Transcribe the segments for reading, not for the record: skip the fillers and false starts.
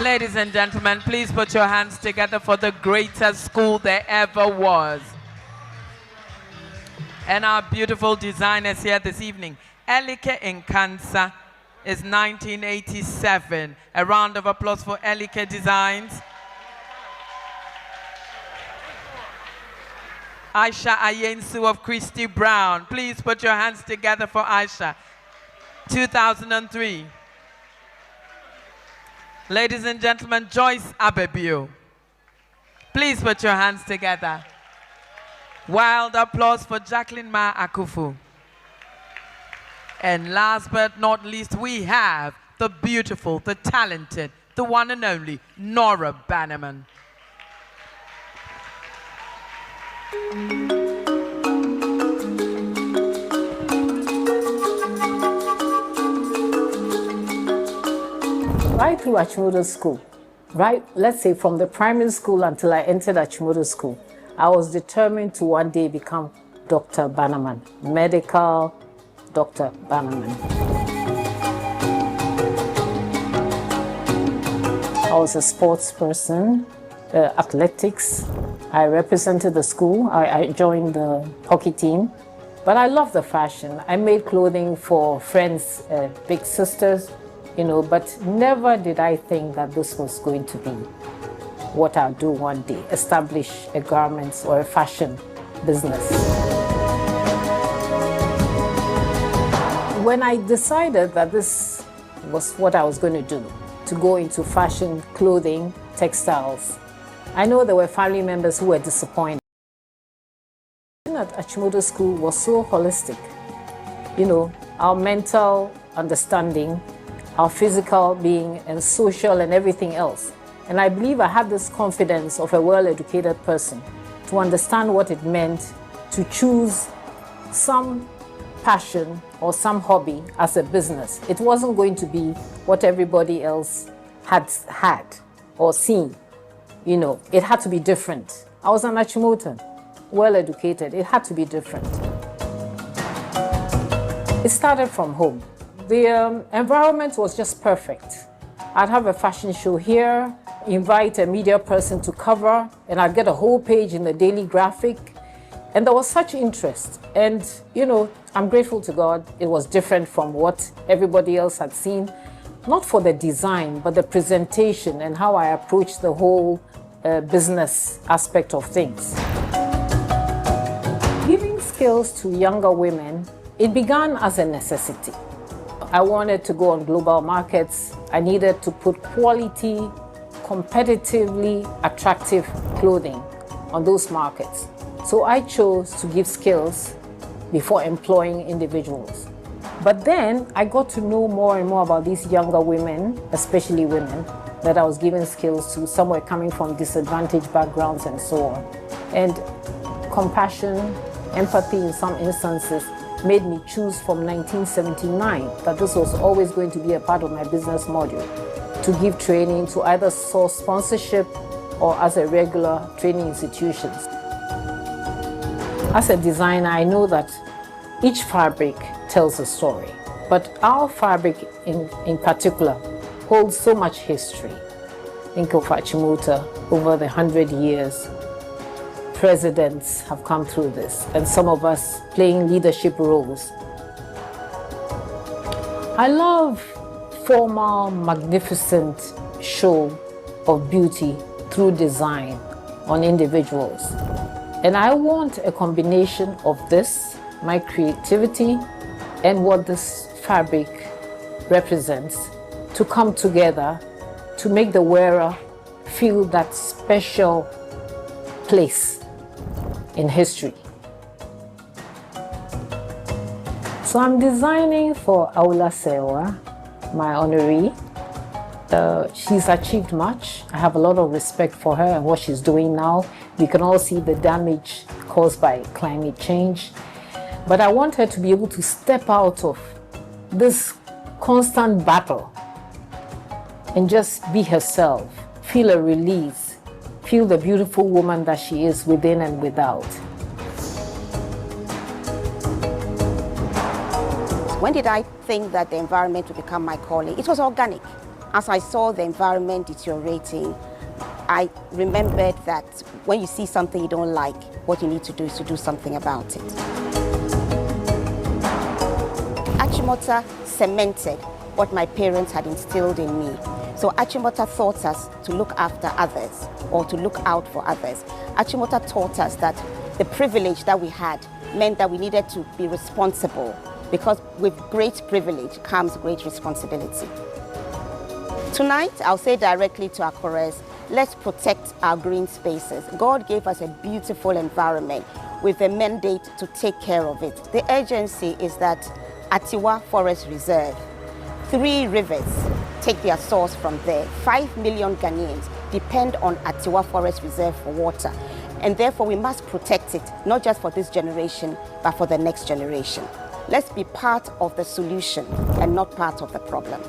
Ladies and gentlemen, please put your hands together for the greatest school there ever was. And our beautiful designers here this evening. Elike Nkansa is 1987. A round of applause for Elike Designs. Aisha Ayensu of Christy Brown. Please put your hands together for Aisha. 2003. Ladies and gentlemen, Joyce Abebio. Please put your hands together. Wild applause for Jacqueline Ma Akufu. And last but not least, we have the beautiful, the talented, the one and only Nora Bannerman. Right through Achimota School, right, let's say from the primary school until I entered Achimota School, I was determined to one day become Dr. Bannerman, medical Dr. Bannerman. I was a sports person, athletics. I represented the school. I joined the hockey team, but I love the fashion. I made clothing for friends, big sisters, you know, but never did I think that this was going to be what I'll do one day, establish a garments or a fashion business. When I decided that this was what I was going to do, to go into fashion, clothing, textiles, I know there were family members who were disappointed. At Achimota School was so holistic. You know, our mental understanding, our physical being, and social and everything else. And I believe I had this confidence of a well-educated person to understand what it meant to choose some passion or some hobby as a business. It wasn't going to be what everybody else had or seen. You know, it had to be different. I was an Achimotan, well-educated. It had to be different. It started from home. The environment was just perfect. I'd have a fashion show here, invite a media person to cover, and I'd get a whole page in the Daily Graphic. And there was such interest. And, you know, I'm grateful to God. It was different from what everybody else had seen. Not for the design, but the presentation and how I approached the whole business aspect of things. Giving skills to younger women, it began as a necessity. I wanted to go on global markets. I needed to put quality, competitively attractive clothing on those markets. So I chose to give skills before employing individuals. But then I got to know more and more about these younger women, especially women, that I was giving skills to. Some were coming from disadvantaged backgrounds and so on. And compassion, empathy in some instances made me choose from 1979 that this was always going to be a part of my business module, to give training, to either source sponsorship or as a regular training institutions. As a designer, I know that each fabric tells a story, but our fabric in particular holds so much history. Think of Achimota, over the 100 years, presidents have come through this, and some of us playing leadership roles. I love formal, magnificent show of beauty through design on individuals. And I want a combination of this, my creativity, and what this fabric represents to come together to make the wearer feel that special place in history. So I'm designing for Awula Serwah, my honoree. She's achieved much. I have a lot of respect for her and what she's doing now. We can all see the damage caused by climate change. But I want her to be able to step out of this constant battle and just be herself, feel a release, feel the beautiful woman that she is within and without. When did I think that the environment would become my calling? It was organic. As I saw the environment deteriorating, I remembered that when you see something you don't like, what you need to do is to do something about it. Achimota cemented what my parents had instilled in me. So Achimota taught us to look after others or to look out for others. Achimota taught us that the privilege that we had meant that we needed to be responsible, because with great privilege comes great responsibility. Tonight, I'll say directly to our chorus, let's protect our green spaces. God gave us a beautiful environment with a mandate to take care of it. The urgency is that Atiwa Forest Reserve, 3 rivers take their source from there. 5 million Ghanaians depend on Atiwa Forest Reserve for water. And therefore, we must protect it, not just for this generation, but for the next generation. Let's be part of the solution and not part of the problem.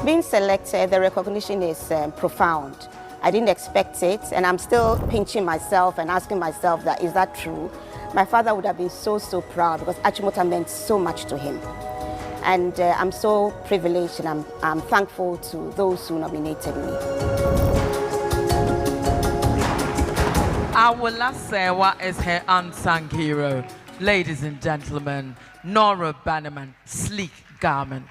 Being selected, the recognition is profound. I didn't expect it, and I'm still pinching myself and asking myself that, is that true? My father would have been so proud, because Achimota meant so much to him. And I'm so privileged, and I'm thankful to those who nominated me. Awula Serwah is her unsung hero. Ladies and gentlemen, Nora Bannerman, Sleek Garment.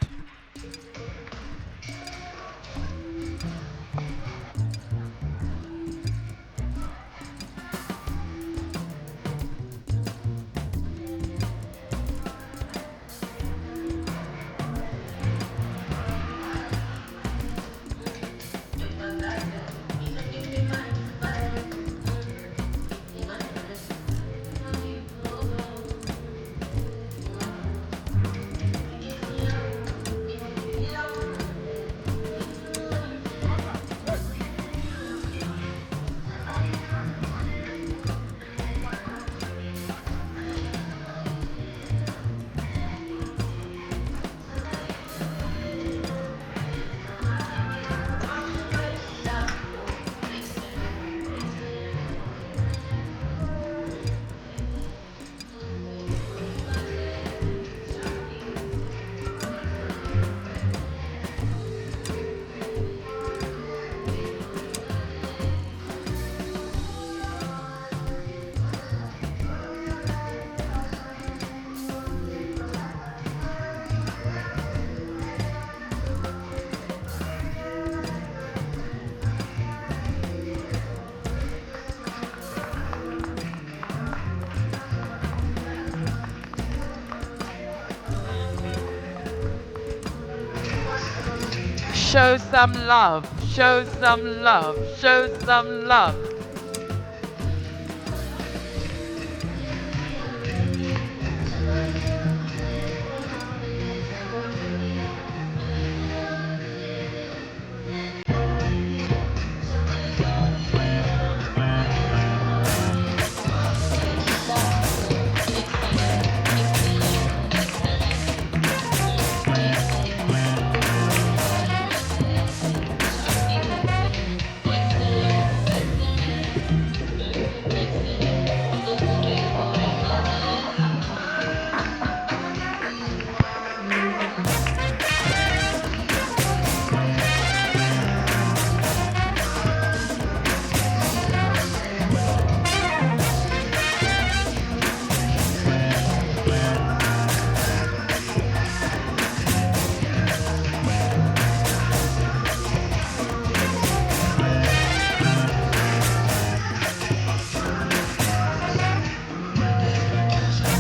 Show some love, show some love, show some love.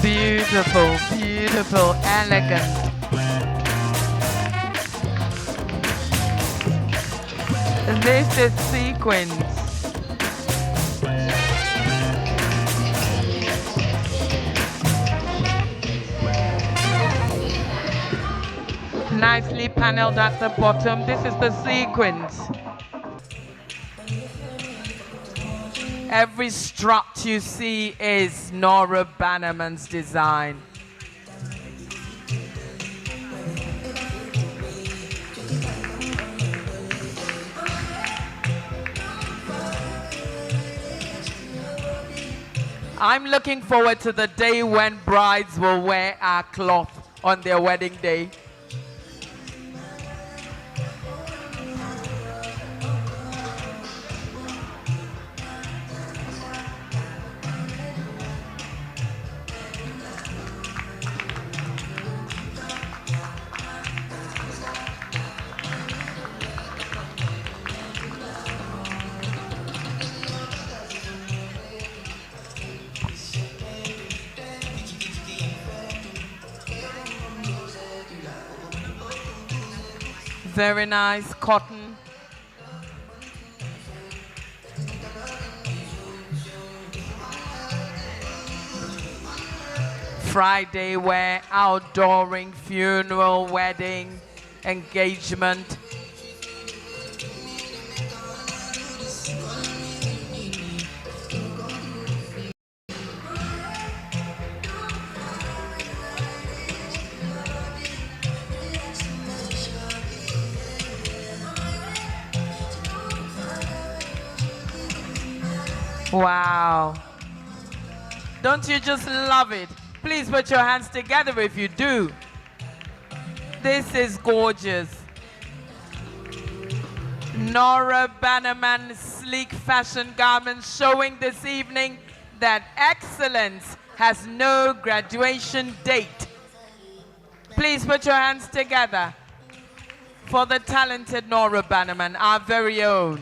Beautiful, beautiful, elegant. This is sequins. Nicely paneled at the bottom. This is the sequins. Every strut you see is Nora Bannerman's design. I'm looking forward to the day when brides will wear our cloth on their wedding day. Very nice cotton. Friday wear, outdooring, funeral, wedding, engagement. Wow. Don't you just love it? Please put your hands together if you do. This is gorgeous. Nora Bannerman Sleek Fashion Garments showing this evening that excellence has no graduation date. Please put your hands together for the talented Nora Bannerman, our very own.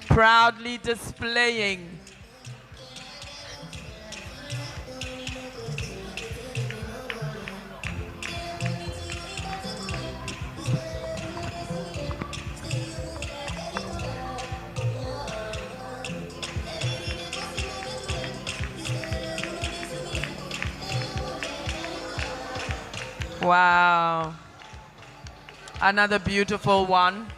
Proudly displaying wow. Another beautiful one.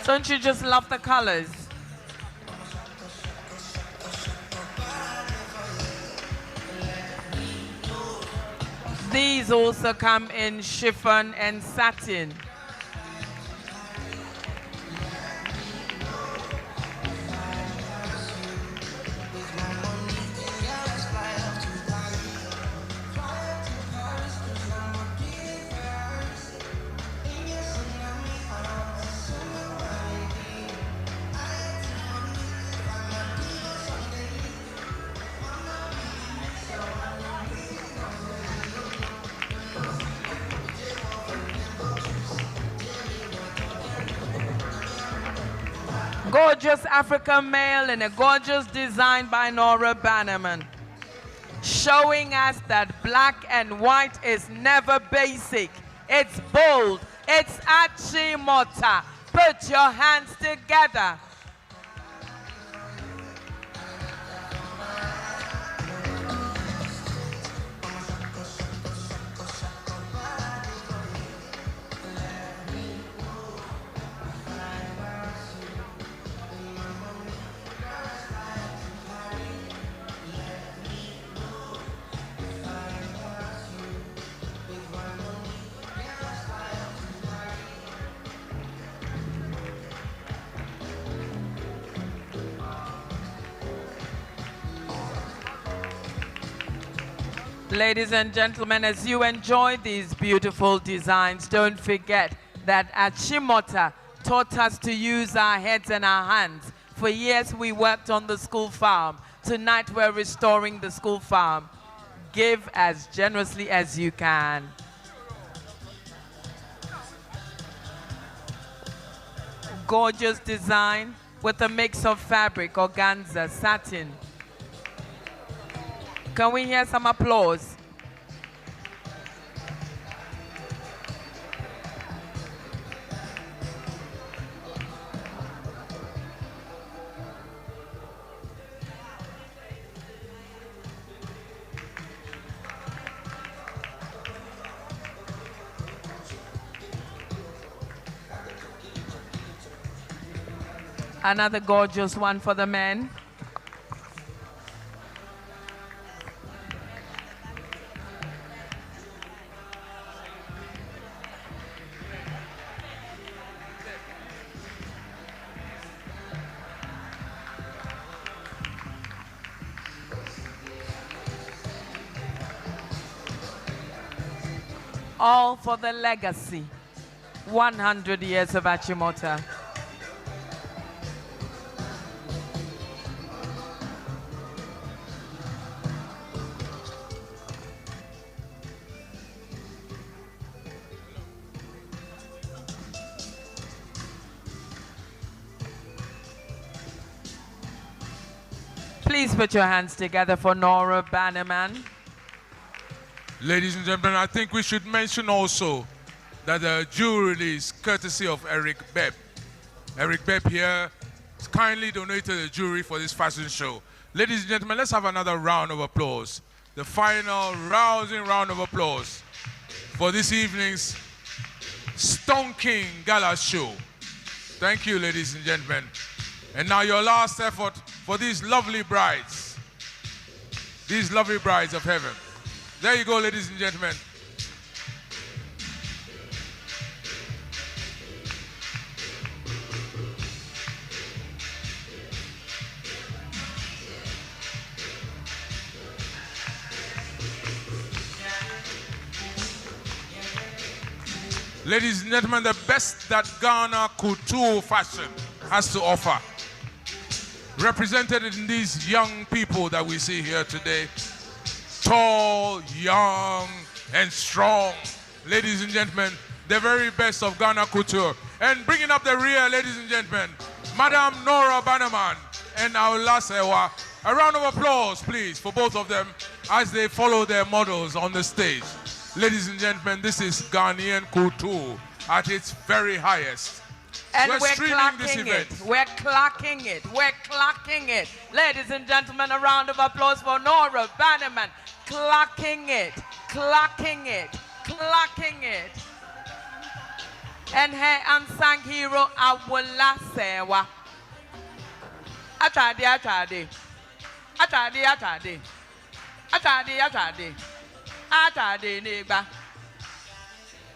Don't you just love the colors? These also come in chiffon and satin. Gorgeous African male in a gorgeous design by Nora Bannerman, showing us that black and white is never basic. It's bold. It's Achimota. Put your hands together. Ladies and gentlemen, as you enjoy these beautiful designs, don't forget that Achimota taught us to use our heads and our hands. For years we worked on the school farm. Tonight we're restoring the school farm. Give as generously as you can. Gorgeous design with a mix of fabric, organza, satin. Can we hear some applause? Another gorgeous one for the men. All for the legacy. 100 years of Achimota. Please put your hands together for Nora Bannerman. Ladies and gentlemen, I think we should mention also that the jewelry is courtesy of Eric Bepp. Eric Bepp here kindly donated the jewelry for this fashion show. Ladies and gentlemen, let's have another round of applause. The final rousing round of applause for this evening's Stone King Gala show. Thank you, ladies and gentlemen. And now your last effort for these lovely brides of heaven. There you go, ladies and gentlemen. Ladies and gentlemen, the best that Ghana couture fashion has to offer, represented in these young people that we see here today. Tall, young, and strong. Ladies and gentlemen, the very best of Ghana couture. And bringing up the rear, ladies and gentlemen, Madam Nora Bannerman and Awula Serwah. A round of applause, please, for both of them as they follow their models on the stage. Ladies and gentlemen, this is Ghanaian couture at its very highest. And we're streaming this clacking event. it. We're clacking it. We're clacking it. Ladies and gentlemen, a round of applause for Nora Bannerman. Clacking it. Clacking it. Clacking it. And her unsung hero, Awula Serwah. Atade. Neighbor.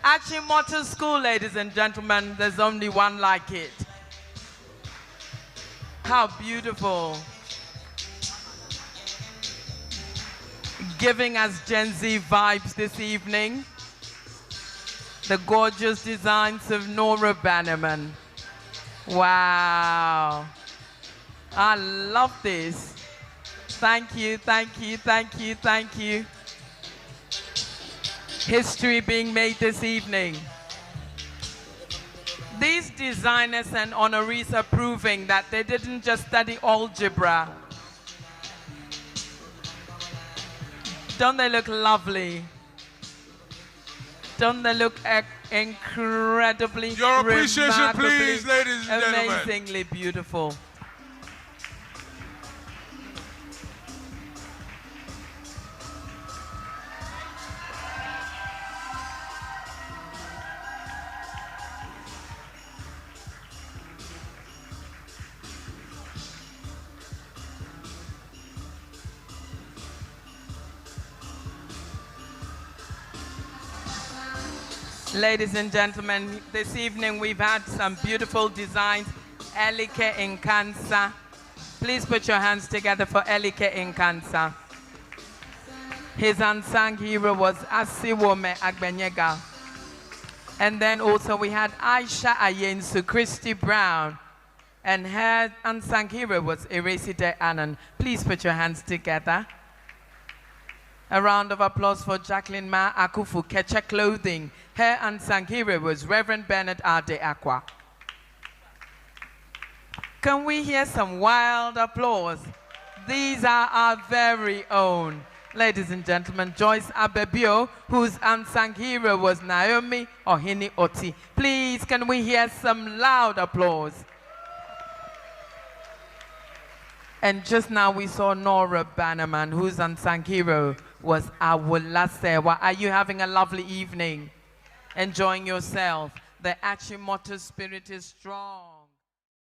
Achimota School, ladies and gentlemen, there's only one like it. How beautiful. Giving us Gen Z vibes this evening. The gorgeous designs of Nora Bannerman. Wow. I love this. Thank you, thank you, thank you, thank you. History being made this evening. These designers and honorees are proving that they didn't just study algebra. Don't they look lovely? Don't they look incredibly, Your appreciation, please, ladies and gentlemen. Amazingly beautiful. Ladies and gentlemen, this evening we've had some beautiful designs. Elike Nkansa. Please put your hands together for Elike Nkansa. His unsung hero was Asiwome Agbenyega. And then also we had Aisha Ayensu Christy Brown. And her unsung hero was Ereside Annan. Please put your hands together. A round of applause for Jacqueline Ma Akufu Kecha Clothing. Her unsung hero was Reverend Bernard Ade Aqua. Can we hear some wild applause? These are our very own. Ladies and gentlemen, Joyce Abebio, whose unsung hero was Naomi Ohini Oti. Please, can we hear some loud applause? And just now we saw Nora Bannerman, whose unsung hero was Awula Serwah. Are you having a lovely evening? Enjoying yourself? The Achimota spirit is strong.